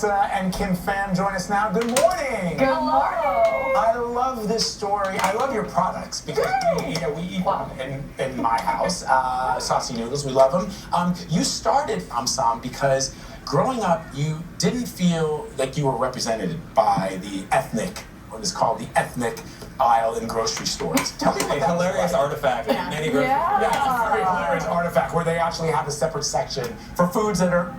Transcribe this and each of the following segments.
And Kim Pham join us now. Good morning. Good morning. I love this story. I love your products because we eat them in my house. Saucy noodles, we love them. You started Omsum because growing up, you didn't feel like you were represented by the ethnic, what is called the ethnic aisle in grocery stores. Tell me a hilarious artifact in many grocery stores. Yeah, it's a very hilarious artifact where they actually have a separate section for foods that are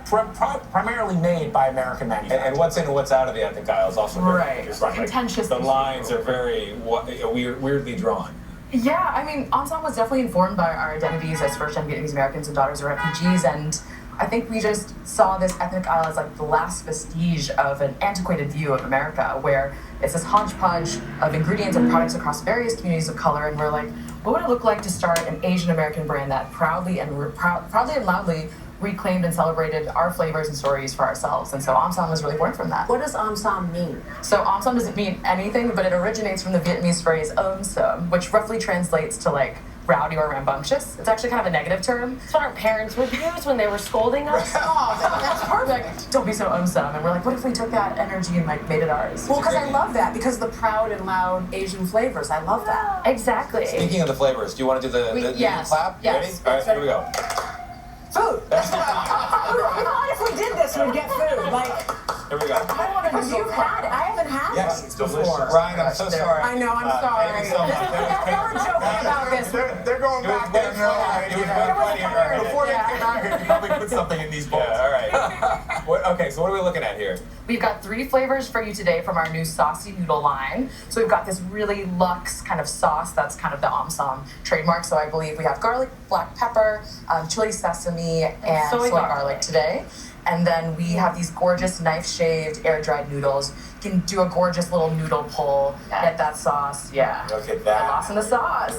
primarily made by American manufacturers. And what's in and what's out of the ethnic aisle is also very contentious. The lines are very weirdly drawn. Yeah, I mean, Omsum was definitely informed by our identities as first-gen Vietnamese-Americans and daughters of refugees, and I think we just saw this ethnic aisle as like the last vestige of an antiquated view of America, where it's this hodgepodge of ingredients and products across various communities of color, and we're like, what would it look like to start an Asian American brand that proudly and loudly reclaimed and celebrated our flavors and stories for ourselves? And so Omsum was really born from that. What does Omsum mean? So Omsum doesn't mean anything, but it originates from the Vietnamese phrase Omsum, which roughly translates to like rowdy or rambunctious. It's actually kind of a negative term. It's what our parents would use when they were scolding us. Oh, that's perfect. Don't be so Omsum. And we're like, what if we took that energy and like made it ours? Well, because I love that, because the proud and loud Asian flavors. I love that. Exactly. Speaking of the flavors, do you want to do the clap? Yes. Ready? All right, here we go. Food. I thought if we did this, we'd get food. Like, Here we go. because you've had it. I haven't had Yes, it it's before. delicious. Ryan, I'm so sorry. I know, I'm sorry. Thank you so much. They were joking about this. They're going back there. Before they came out here, you probably put something in these bowls. Yeah, all right. Okay, so what are we looking at here? We've got 3 flavors for you today from our new saucy noodle line. So we've got this really luxe kind of sauce that's kind of the Omsum trademark. So I believe we have garlic, black pepper, chili sesame, and soy garlic today. And then we have these gorgeous knife-shaved, air-dried noodles. You can do a gorgeous little noodle pull, get that sauce. Yeah. Look at that. Lost in the sauce.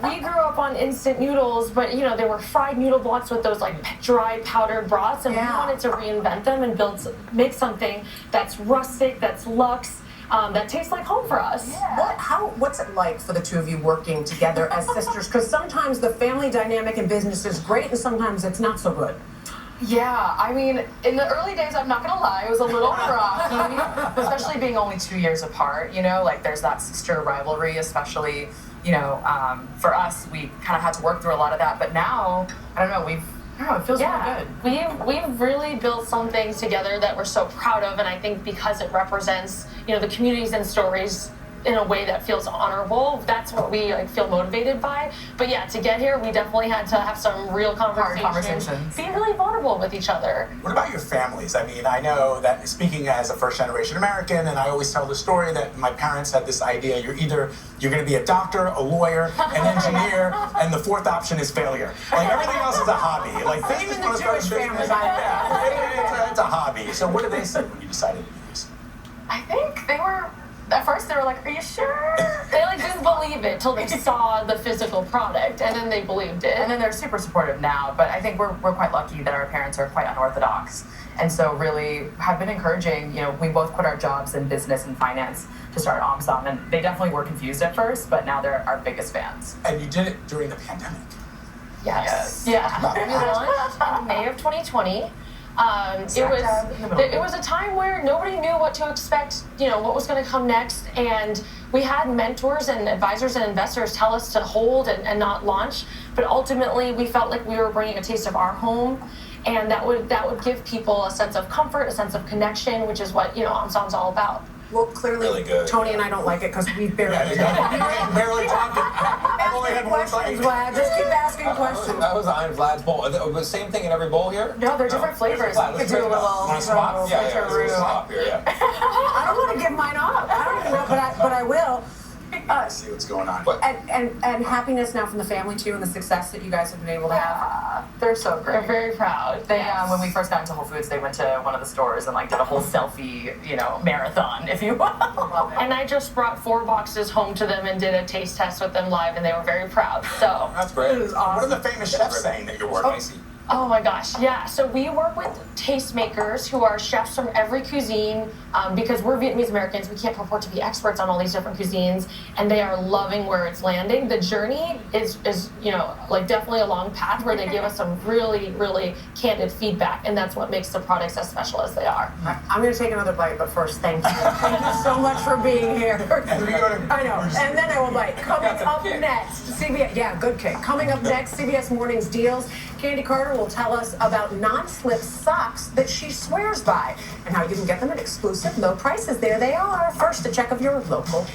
We grew up on instant noodles, but you know, they were fried noodle blocks with those like dry powdered broths, and we wanted to reinvent them and make something that's rustic, that's luxe, that tastes like home for us. Yeah. What's it like for the two of you working together as sisters? Because sometimes the family dynamic in business is great, and sometimes it's not so good. Yeah, I mean, in the early days, I'm not gonna lie, it was a little rocky, especially being only 2 years apart, you know, like there's that sister rivalry, especially, you know, for us, we kind of had to work through a lot of that, but now, I don't know, it feels really good. We've really built some things together that we're so proud of, and I think because it represents, you know, the communities and stories in a way that feels honorable, that's what we like feel motivated by. But yeah, to get here, we definitely had to have some real conversations. Being really vulnerable with each other. What about your families? I mean, I know that speaking as a first-generation American, and I always tell the story that my parents had this idea, you're going to be a doctor, a lawyer, an engineer, and the 4th option is failure. Like everything else is a hobby. Like Even the Jewish families, it's a hobby. So what did they say when you decided to do this? I think at first they were like, are you sure? They like didn't believe it till they saw the physical product, and then they believed it. And then they're super supportive now, but I think we're quite lucky that our parents are quite unorthodox, and so really have been encouraging. You know, we both quit our jobs in business and finance to start Omsum, and they definitely were confused at first, but now they're our biggest fans. And you did it during the pandemic. Yes. Yeah. We launched in May of 2020. It was a time where nobody knew what to expect, you know, what was going to come next, and we had mentors and advisors and investors tell us to hold and not launch, but ultimately we felt like we were bringing a taste of our home, and that would give people a sense of comfort, a sense of connection, which is what, you know, Omsum's all about. Well, clearly, really good, Tony and I don't like it because we barely Barely talking. I've only had one bite. Vlad, just keep asking questions. That was on Vlad's bowl. The same thing in every bowl here? No, they're different flavors. Vlad, We could do a little. Want to swap? Yeah, swap here, yeah. I don't want to give mine up. I don't even know, but I will. See what's going on. And happiness now from the family too, and the success that you guys have been able to have. They're so great. They're very proud. They when we first got into Whole Foods, they went to one of the stores and like did a whole selfie, you know, marathon, if you will. And I just brought 4 boxes home to them and did a taste test with them live, and they were very proud. So That's great. What are the famous chefs saying that you're working? Oh my gosh, yeah. So we work with tastemakers who are chefs from every cuisine because we're Vietnamese Americans. We can't purport to be experts on all these different cuisines, and they are loving where it's landing. The journey is like definitely a long path where they give us some really, really candid feedback, and that's what makes the products as special as they are. I'm going to take another bite, but first, thank you. Thank you so much for being here. I know, and then I will bite. Coming up next, CBS, yeah, good kick. Coming up next, CBS Mornings deals. Candy Carter will tell us about non-slip socks that she swears by and how you can get them at exclusive low prices. There they are. First, a check of your local